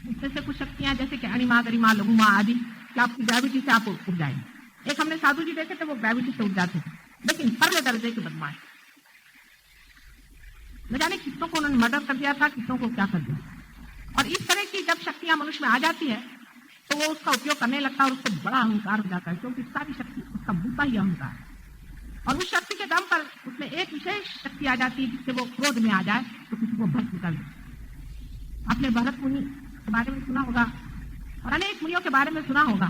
इसमें से कुछ शक्तियां जैसे कि अणिमा, गरिमा, लघुमा आदि कि आपकी ग्रेविटी से आप उठ जाएंगे। एक हमने साधु जी देखे थे, वो ग्रेविटी से उठ जाते थे, लेकिन परले दर्जे के बदमाश, न जाने कितनों को उन्होंने मर्डर कर दिया था, कितनों को क्या कर दिया। और इस तरह की जब शक्तियां मनुष्य में आ जाती है तो वो उसका उपयोग करने लगता है और उसको बड़ा अहंकार हो जाता है, क्योंकि सारी शक्ति उसका बूता ही अहंकार है। और उस शक्ति के दम पर उसमें एक विशेष शक्ति आ जाती है जिससे वो क्रोध में आ जाए तो किसी को भस्म कर दे। आपने भरत मुनि के बारे में सुना होगा और अनेक मुनियों के बारे में सुना होगा,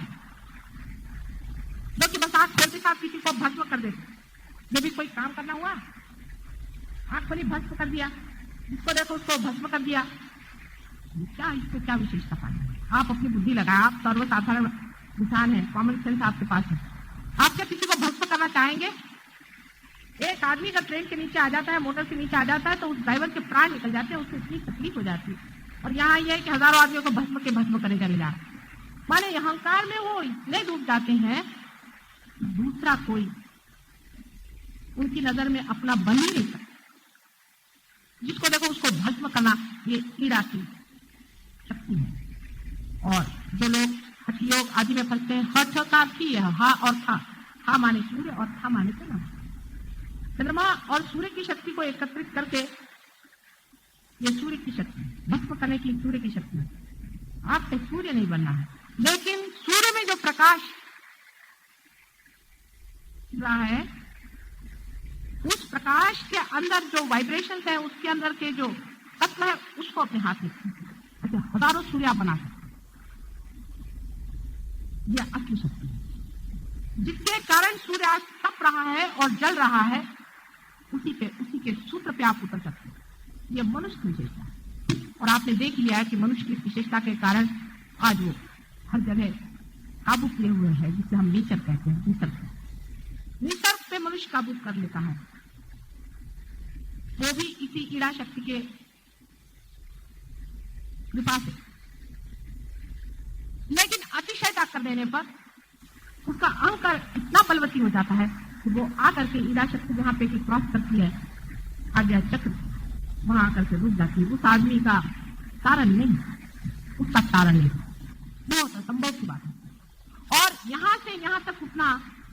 जो कि बस आंख खोलते साथ किसी को भस्म कर देते। जब भी कोई काम करना हुआ, आंख खोली भस्म कर दिया, जिसको देखो उसको भस्म कर दिया। क्या इससे क्या विशेषता पाई? आप अपनी बुद्धि लगाए, आप सर्वसाधारण इंसान है, कॉमन सेंस आपके पास है, आप क्या किसी को भस्म करना चाहेंगे? एक आदमी अगर ट्रेन के नीचे आ जाता है, मोटर के नीचे आ जाता है, तो उस ड्राइवर के प्राण निकल जाते हैं, उसको इतनी तकलीफ हो जाती है। और यहाँ ये है कि हजारों आदमियों को भस्म करे चले जा रहे। माने अहंकार में वो इतने डूब जाते हैं, दूसरा कोई उनकी नजर में अपना बन ही नहीं सकता। जिसको देखो उसको भस्म करना, ये ईड़ा की शक्ति है। और जो लोग हठ योग आदि में फंसते हैं, हठ का अर्थ है हा और था। हा माने सूर्य और था माने चंद्रमा और सूर्य की शक्ति को एकत्रित करके ये सूर्य की शक्ति भस्म करने की सूर्य की शक्ति। आपको सूर्य नहीं बनना है, लेकिन सूर्य में जो प्रकाश रहा है, उस प्रकाश के अंदर जो वाइब्रेशंस है, उसके अंदर के जो तत्व है, उसको अपने हाथ में ऐसे हजारों सूर्य बना सकते। यह असली शक्ति है, जिसके कारण सूर्य आज तप रहा है और जल रहा है। उसी के सूत्र पे आप उतर सकते हैं। यह मनुष्य की विशेषता है, और आपने देख लिया है कि मनुष्य की विशेषता के कारण आज वो हर जगह काबू किए हुए है, जिसे हम नेचर कहते हैं। निसर्ग पे मनुष्य काबू कर लेता है, वो भी इसी ईड़ा शक्ति के कृपा से। लेकिन अतिशयता कर देने पर उसका अहंकार इतना बलवती हो जाता है कि वो आकर के ईड़ा शक्ति जहां पे क्रॉस करती है, आज्ञा चक्र, वहां आकर के रुक जाती है। उस आदमी का कारण नहीं, उसका कारण नहीं, बहुत असंभव की बात है। और यहां से यहां तक उठना,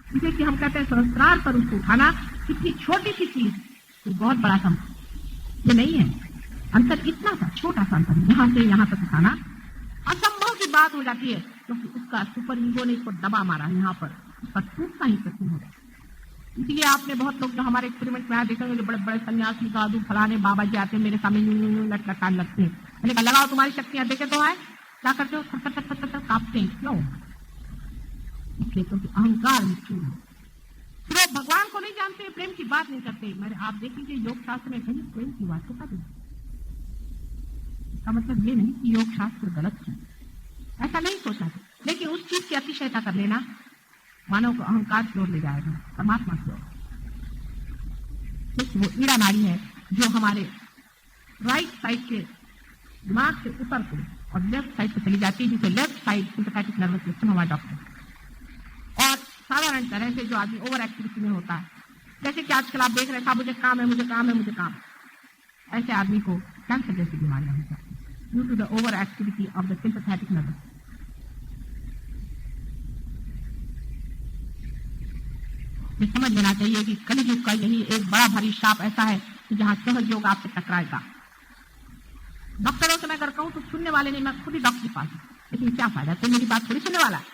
जिसे कि हम कहते हैं सहस्त्रार पर उसको उठाना, कितनी छोटी सी चीज, तो बहुत बड़ा संभव ये नहीं है। अंतर इतना सा छोटा सा अंतर, यहां से यहां तक उठाना असंभव की बात हो जाती है, क्योंकि उसका सुपर ईगो ने इसको दबा मारा यहाँ पर, उसका टूटना ही कठिन होगा। इसलिए आपने बहुत लोग जो हमारे एक्सपेरिमेंट में आया देखेंगे, जो बड़े बड़े सन्यासी साधु फलाने बाबा जी आते हैं, मेरे सामने यूं लटकान लगते हैं। मैंने कहा लगाओ तुम्हारी शक्तियां, देखे तो है क्या करते हो, थर कांपते हैं। क्यों? इसलिए क्योंकि अहंकार मृत्यु है। फिर वो भगवान को नहीं जानते, प्रेम की बात नहीं करते। मेरे आप देखेंगे योग शास्त्र में कहीं प्रेम की बात होता नहीं। इसका मतलब ये नहीं कि योग शास्त्र गलत है, ऐसा नहीं सोचना, लेकिन उस चीज की अतिशयता कर लेना मानव को अहंकार की ओर ले जाएगा, परमात्मा की ओर। वो ईड़ा नाड़ी है जो हमारे राइट साइड के दिमाग से ऊपर को और लेफ्ट साइड पे चली जाती है, जिसे left side sympathetic nervous system हमारा डॉक्टर। और साधारण तरह से जो आदमी ओवर एक्टिविटी में होता है, जैसे कि आजकल आप देख रहे हैं, मुझे काम है, मुझे काम है, मुझे काम, ऐसे आदमी को कैंसर जैसी बीमारियां हो जाती है due to the over activity of the sympathetic nervous. ये समझ लेना चाहिए कि कलयुग का यही एक बड़ा भारी शाप ऐसा है कि जहां सहज योग आपसे टकराएगा। डॉक्टरों से मैं अगर कहूं तो सुनने वाले नहीं, मैं खुद ही डॉक्टर के पास हूं, लेकिन क्या फायदा, तो मेरी बात थोड़ी सुनने वाला है,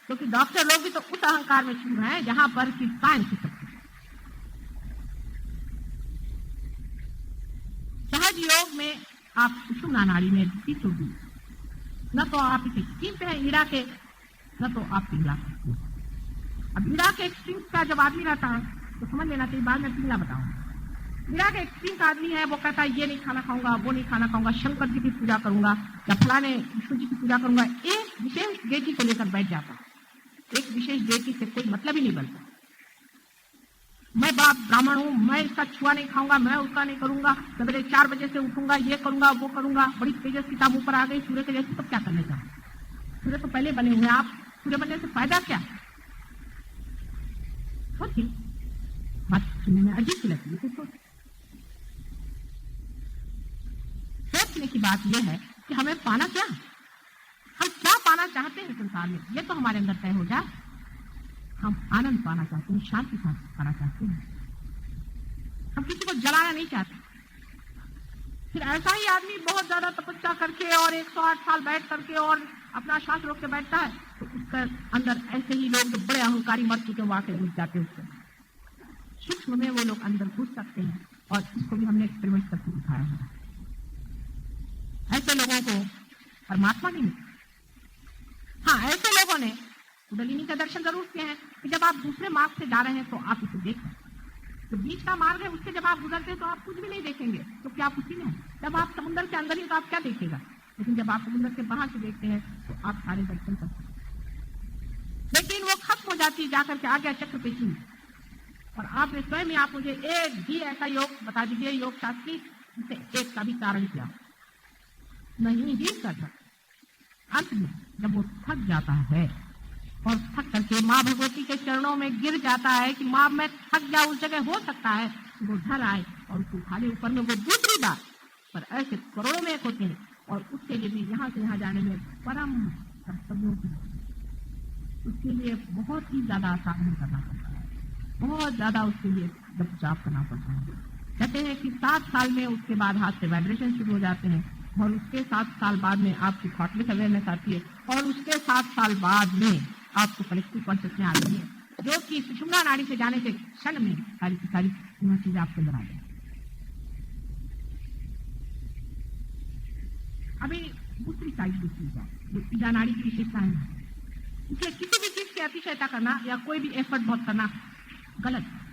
क्योंकि डॉक्टर लोग भी तो उस अहंकार में छू रहे हैं जहां पर कि साइंस की शक्ति। सहज योग में आप सुषुम्ना नाड़ी में होगी, न तो आप इसे स्कीम पे हैं ईड़ा के, न तो आप पिघला सकते हैं। अब ईड़ा के एक्सट्रीम का जब आदमी रहता है तो समझ लेना चाहिए, बाद में पिघला बताऊंगा। ईड़ा के एक्सट्रीम का आदमी है, वो कहता है ये नहीं खाना खाऊंगा, वो नहीं खाना खाऊंगा, शंकर जी की पूजा करूंगा या फलाने विष्णु जी की पूजा करूंगा। एक विशेष देवी को लेकर बैठ जाता है, एक विशेष देवी से कोई मतलब ही नहीं बनता। मैं बाप ब्राह्मण हूं, मैं इसका छुआ नहीं खाऊंगा, मैं उसका नहीं करूंगा, सवेरे 4 बजे से उठूंगा, ये करूंगा, वो करूंगा। बड़ी तेजस किताब ऊपर आ गई सूर्य के जैसे, तो क्या करने का? सूर्य तो पहले बने हुए, आप सूर्य बनने से फायदा क्या? सोचिए, बात सुनने में अजीब सी लगती है। सोचने की बात यह है कि हमें पाना क्या? से संसार में, ये तो हमारे अंदर तय हो जाए। हम आनंद पाना चाहते हैं, शांति पाना चाहते हैं, हम किसी को जलाना नहीं चाहते। फिर ऐसा ही आदमी बहुत ज्यादा तपस्या करके और 108 साल बैठ करके और अपना श्वास रोक के बैठता है, तो उसके अंदर ऐसे ही लोग जो बड़े अहंकारी मर चुके वाकई घुस जाते हैं। उससे सूक्ष्म में वो लोग अंदर घुस सकते हैं, और इसको भी हमने एक्सपेरिमेंट करके दिखाया है। ऐसे लोगों को परमात्मा नहीं मिलता। हाँ, ऐसे लोगों ने कुंडलिनी का दर्शन जरूर किए हैं कि जब आप दूसरे मार्ग से जा रहे हैं तो आप इसे देखें। तो बीच का मार्ग है, उससे जब आप गुजरते हैं तो आप कुछ भी नहीं देखेंगे, तो क्या आप उसी में हैं? जब आप समुद्र के अंदर ही तो आप क्या देखेगा, लेकिन जब आप समुद्र के बाहर से देखते हैं तो आप सारे दर्शन कर सकते हैं। लेकिन वो खत्म हो जाती है जाकर के आ गया चक्र पेशी में। और आपने स्वयं ही, आप मुझे एक भी ऐसा योग बता दीजिए योग शास्त्री जिसे एक का भी कारण किया नहीं ही कर सकता। अंत में जब वो थक जाता है और थक करके माँ भगवती के चरणों में गिर जाता है कि माँ मैं थक गया, उस जगह हो सकता है वो घर आए और उसको उठा ले ऊपर में, वो दूसरी बात। पर ऐसे करोड़ों में एक होते हैं, और उसके लिए भी यहाँ से यहाँ जाने में परम कर्तव्यों की, उसके लिए बहुत ही ज्यादा साधन करना पड़ता है, बहुत ज्यादा उसके लिए जाप करना पड़ता है। कहते हैं कि 7 साल में उसके बाद हाथ से वाइब्रेशन शुरू हो जाते हैं, और उसके 7 साल बाद में आपकी थॉटलेस अवेयरनेस आती है, और उसके 7 साल बाद में आपको कलेक्टिव कॉन्शियसनेस आती है, जो कि सुषुम्ना नाड़ी से जाने के क्षण में सारी की सारी चीजें आपके अंदर आ जाए। अभी दूसरी साइड देखी जाए, जो ईजा नाड़ी की विशेषताएं हैं। इसलिए किसी भी चीज की अतिशयता करना या कोई भी एफर्ट बहुत करना गलत है।